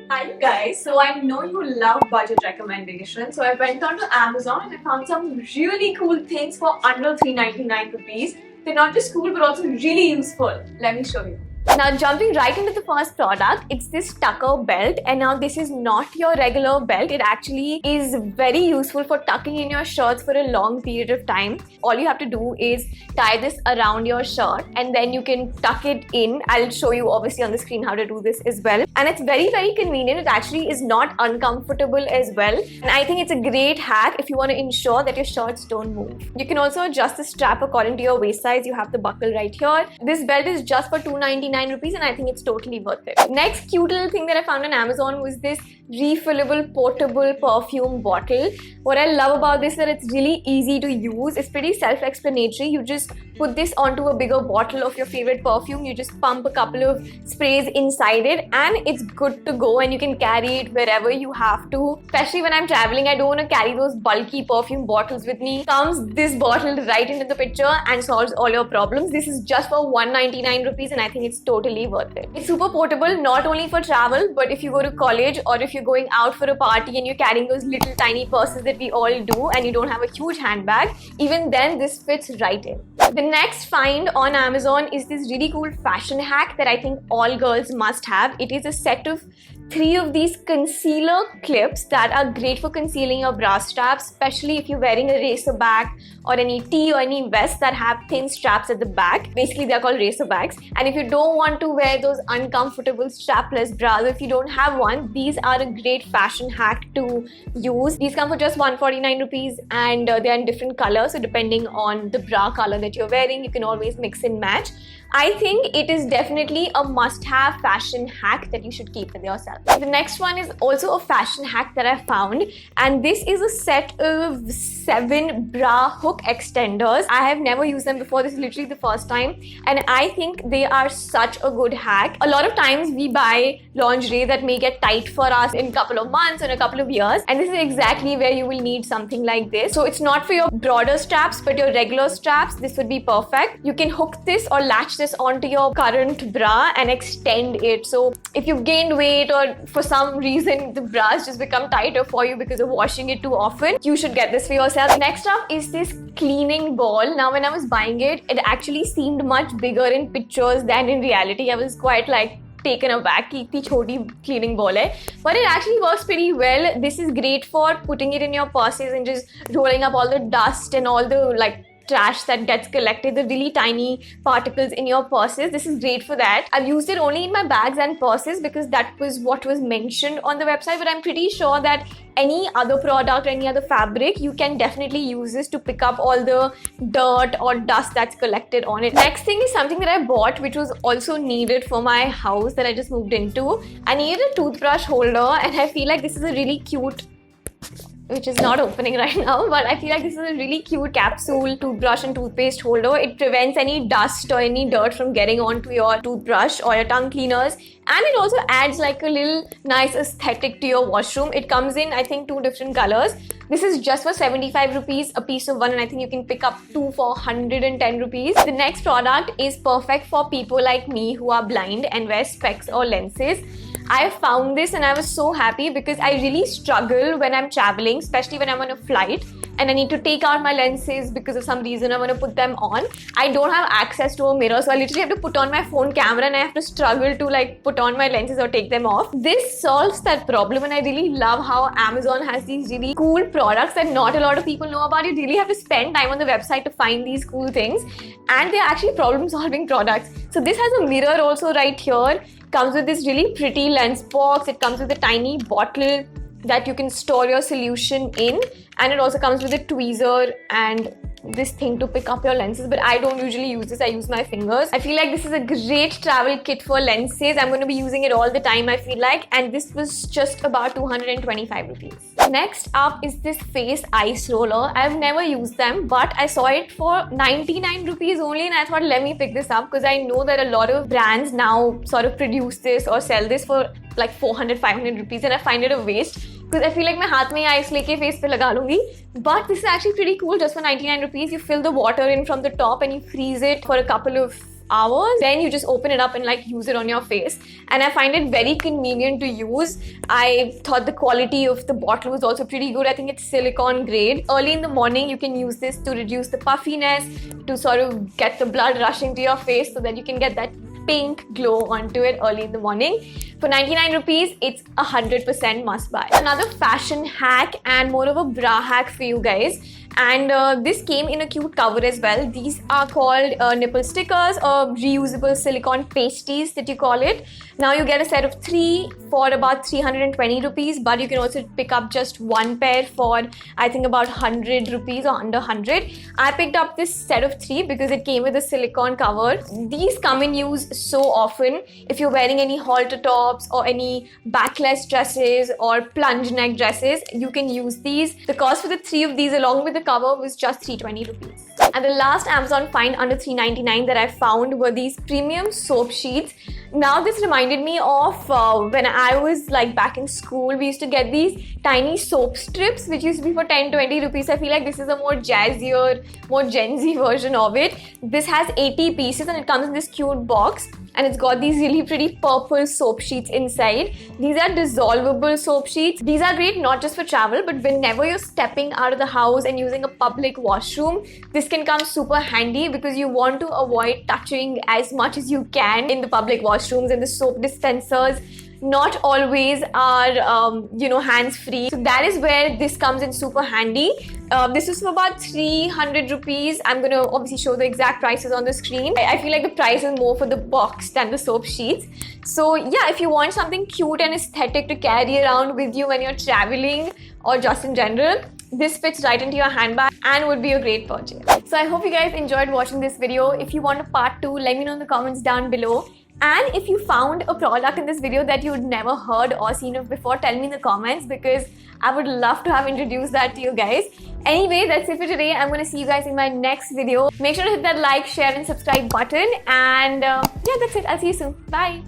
Hi guys, so I know you love budget recommendations, so I went on to Amazon and I found some really cool things for under 399 rupees. They're not just cool but also really useful. Let me show you. Now jumping right into the first product, it's this tucker belt, and now this is not your regular belt. It actually is very useful for tucking in your shirts for a long period of time. All you have to do is tie this around your shirt and then you can tuck it in. I'll show you obviously on the screen how to do this as well. And it's very convenient. It actually is not uncomfortable as well. And I think it's a great hack if you want to ensure that your shirts don't move. You can also adjust the strap according to your waist size. You have the buckle right here. This belt is just for 299 rupees and I think it's totally worth it. Next cute little thing that I found on Amazon was this refillable portable perfume bottle. What I love about this is that it's really easy to use. It's pretty self-explanatory. You just put this onto a bigger bottle of your favorite perfume. You just pump a couple of sprays inside it and it's good to go, and you can carry it wherever you have to. Especially when I'm traveling, I don't want to carry those bulky perfume bottles with me. Comes this bottle right into the picture and solves all your problems. This is just for 199 rupees and I think it's totally worth it. It's super portable, not only for travel, but if you go to college or if you're going out for a party and you're carrying those little tiny purses that we all do and you don't have a huge handbag, even then this fits right in. The next find on Amazon is this really cool fashion hack that I think all girls must have. It is a set of 3 of these concealer clips that are great for concealing your bra straps, especially if you're wearing a racer bag or any tee or any vest that have thin straps at the back. Basically, they're called racer bags. And if you don't want to wear those uncomfortable strapless bras, if you don't have one, these are a great fashion hack to use. These come for just 149 rupees and they're in different colors. So depending on the bra color that you're wearing, you can always mix and match. I think it is definitely a must-have fashion hack that you should keep with yourself. The next one is also a fashion hack that I found, and this is a set of 7 bra hook extenders. I have never used them before. This is literally the first time and I think they are such a good hack. A lot of times we buy lingerie that may get tight for us in a couple of months or a couple of years, and this is exactly where you will need something like this. So it's not for your broader straps but your regular straps. This would be perfect. You can hook this or latch this onto your current bra and extend it. So if you've gained weight or for some reason the bras just become tighter for you because of washing it too often, you should get this for yourself. Next up is this cleaning ball. Now when I was buying it, it actually seemed much bigger in pictures than in reality. I was quite like taken aback कि इतनी छोटी cleaning ball है, but it actually works pretty well. This is great for putting it in your purses and just rolling up all the dust and all the like trash that gets collected, the really tiny particles in your purses. This is great for that. I've used it only in my bags and purses because that was what was mentioned on the website, but I'm pretty sure that any other product, any other fabric, you can definitely use this to pick up all the dirt or dust that's collected on it. Next thing is something that I bought which was also needed for my house that I just moved into. I needed a toothbrush holder and I feel like this is a really cute, which is not opening right now, but I feel like this is a really cute capsule toothbrush and toothpaste holder. It prevents any dust or any dirt from getting onto your toothbrush or your tongue cleaners, and it also adds like a little nice aesthetic to your washroom. It comes in I think 2 different colors. This is just for 75 rupees a piece of one, and I think you can pick up 2 for 110 rupees. The next product is perfect for people like me who are blind and wear specs or lenses. I found this and I was so happy because I really struggle when I'm traveling, especially when I'm on a flight and I need to take out my lenses because of some reason I want to put them on. I don't have access to a mirror, so I literally have to put on my phone camera and I have to struggle to like put on my lenses or take them off. This solves that problem, and I really love how Amazon has these really cool products that not a lot of people know about. You really have to spend time on the website to find these cool things, and they're actually problem-solving products. So this has a mirror also right here. Comes with this really pretty lens box. It comes with a tiny bottle that you can store your solution in, and it also comes with a tweezer and this thing to pick up your lenses, but I don't usually use this. I use my fingers. I feel like this is a great travel kit for lenses. I'm going to be using it all the time, I feel like, and this was just about 225 rupees. Next up is this face ice roller. I've never used them, but I saw it for 99 rupees only and I thought let me pick this up because I know that a lot of brands now sort of produce this or sell this for like 400-500 rupees, and I find it a waste because I feel like मैं हाथ में ice लेके face पे लगा लूँगी. But this is actually pretty cool. Just for 99 rupees, you fill the water in from the top and you freeze it for a couple of hours. Then you just open it up and like use it on your face. And I find it very convenient to use. I thought the quality of the bottle was also pretty good. I think it's silicone grade. Early in the morning, you can use this to reduce the puffiness, to sort of get the blood rushing to your face so that you can get that pink glow onto it early in the morning. For 99 rupees, it's 100% must buy. Another fashion hack and more of a bra hack for you guys. And this came in a cute cover as well. These are called nipple stickers or reusable silicone pasties that you call it. Now you get a set of 3 for about 320 rupees, but you can also pick up just one pair for I think about 100 rupees or under 100. I picked up this set of 3 because it came with a silicone cover. These come in use so often. If you're wearing any halter tops or any backless dresses or plunge neck dresses, you can use these. The cost for the 3 of these along with the cover was just 320 rupees. And the last Amazon find under 399 that I found were these premium soap sheets. Now this reminded me of when I was like back in school, we used to get these tiny soap strips which used to be for 10-20 rupees. I feel like this is a more jazzier, more Gen Z version of it. This has 80 pieces and it comes in this cute box. And it's got these really pretty purple soap sheets inside. These are dissolvable soap sheets. These are great not just for travel, but whenever you're stepping out of the house and using a public washroom, this can come super handy because you want to avoid touching as much as you can in the public washrooms, and the soap dispensers not always are hands-free. So that is where this comes in super handy. This is for about 300 rupees. I'm going to obviously show the exact prices on the screen. I feel like the price is more for the box than the soap sheets. So yeah, if you want something cute and aesthetic to carry around with you when you're traveling or just in general, this fits right into your handbag and would be a great purchase. So I hope you guys enjoyed watching this video. If you want a part 2, let me know in the comments down below. And if you found a product in this video that you'd never heard or seen of before, tell me in the comments because I would love to have introduced that to you guys. Anyway, that's it for today. I'm going to see you guys in my next video. Make sure to hit that like, share and subscribe button. And yeah, that's it. I'll see you soon. Bye.